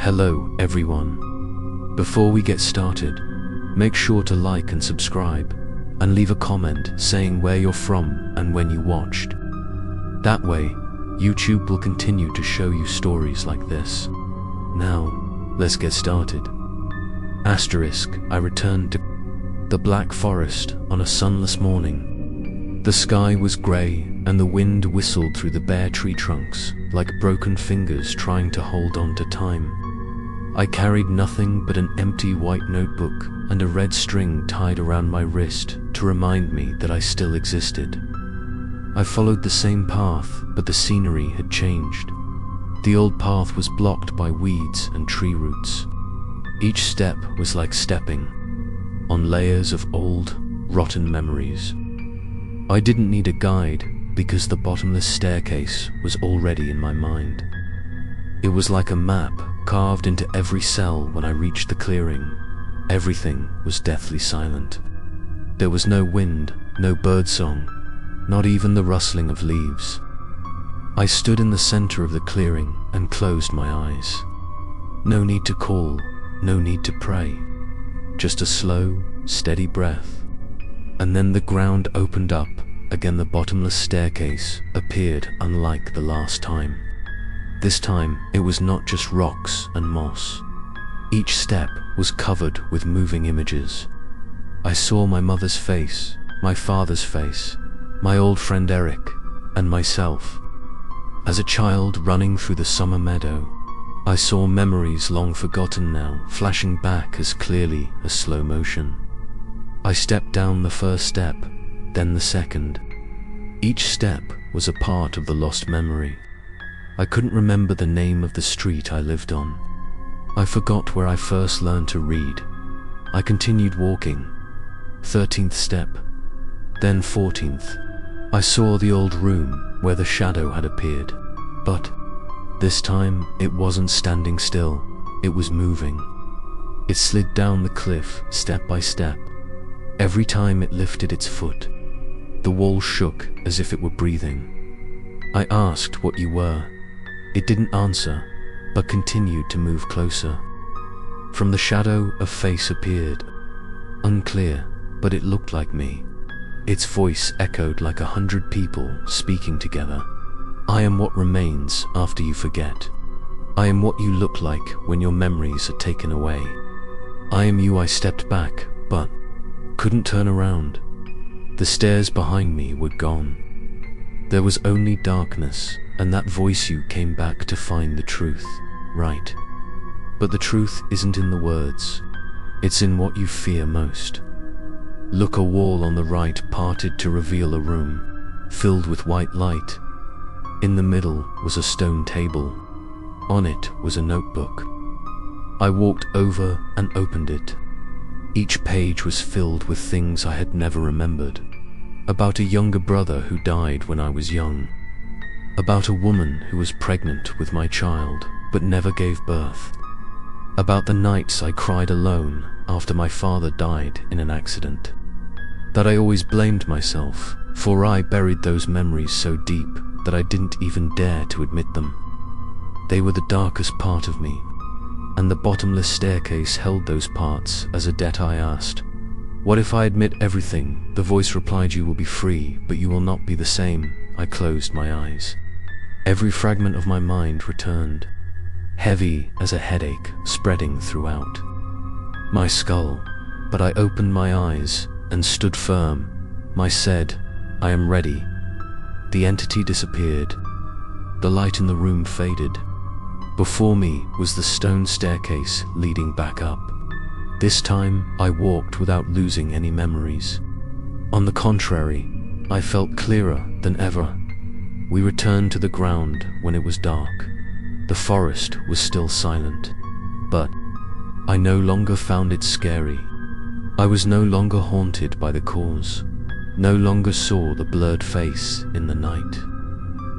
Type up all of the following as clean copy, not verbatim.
Hello, everyone. Before we get started, make sure to like and subscribe, and leave a comment saying where you're from and when you watched. That way, YouTube will continue to show you stories like this. Now, let's get started. I returned to the Black Forest on a sunless morning. The sky was grey and the wind whistled through the bare tree trunks like broken fingers trying to hold on to time. I carried nothing but an empty white notebook and a red string tied around my wrist to remind me that I still existed. I followed the same path, but the scenery had changed. The old path was blocked by weeds and tree roots. Each step was like stepping on layers of old, rotten memories. I didn't need a guide because the bottomless staircase was already in my mind. It was like a map carved into every cell. When I reached the clearing, everything was deathly silent. There was no wind, no birdsong, not even the rustling of leaves. I stood in the center of the clearing and closed my eyes. No need to call, no need to pray. Just a slow, steady breath. And then the ground opened up. Again the bottomless staircase appeared unlike the last time. This time it was not just rocks and moss. Each step was covered with moving images. I saw my mother's face, my father's face, my old friend Eric, and myself. As a child running through the summer meadow, I saw memories long forgotten now flashing back as clearly as slow motion. I stepped down the first step, then the second. Each step was a part of the lost memory. I couldn't remember the name of the street I lived on. I forgot where I first learned to read. I continued walking. 13th step, then 14th. I saw the old room where the shadow had appeared, but this time it wasn't standing still, it was moving. It slid down the cliff step by step. Every time it lifted its foot, the wall shook as if it were breathing. I asked what you were. It didn't answer, but continued to move closer. From the shadow, a face appeared. Unclear, but it looked like me. Its voice echoed like 100 people speaking together. I am what remains after you forget. I am what you look like when your memories are taken away. I am you. I stepped back, but couldn't turn around. The stairs behind me were gone. There was only darkness, and that voice you came back to find the truth, right? But the truth isn't in the words. It's in what you fear most. Look, a wall on the right parted to reveal a room filled with white light. In the middle was a stone table. On it was a notebook. I walked over and opened it. Each page was filled with things I had never remembered. About a younger brother who died when I was young. About a woman who was pregnant with my child but never gave birth. About the nights I cried alone after my father died in an accident. That I always blamed myself, for I buried those memories so deep that I didn't even dare to admit them. They were the darkest part of me, and the bottomless staircase held those parts as a debt. I asked, what if I admit everything? The voice replied, you will be free, but you will not be the same. I closed my eyes. Every fragment of my mind returned, heavy as a headache spreading throughout my skull. But I opened my eyes and stood firm. I said, I am ready. The entity disappeared. The light in the room faded. Before me was the stone staircase leading back up. This time I walked without losing any memories. On the contrary, I felt clearer than ever. We returned to the ground when it was dark. The forest was still silent, but I no longer found it scary. I was no longer haunted by the cause. No longer saw the blurred face in the night.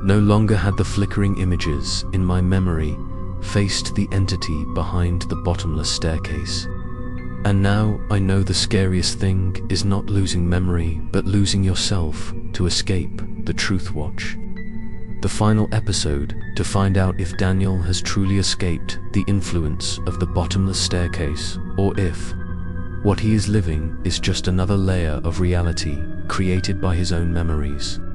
No longer had the flickering images in my memory faced the entity behind the bottomless staircase. And now I know the scariest thing is not losing memory, but losing yourself to escape the truth watch. the final episode to find out if Daniel has truly escaped the influence of the bottomless staircase, or if what he is living is just another layer of reality created by his own memories.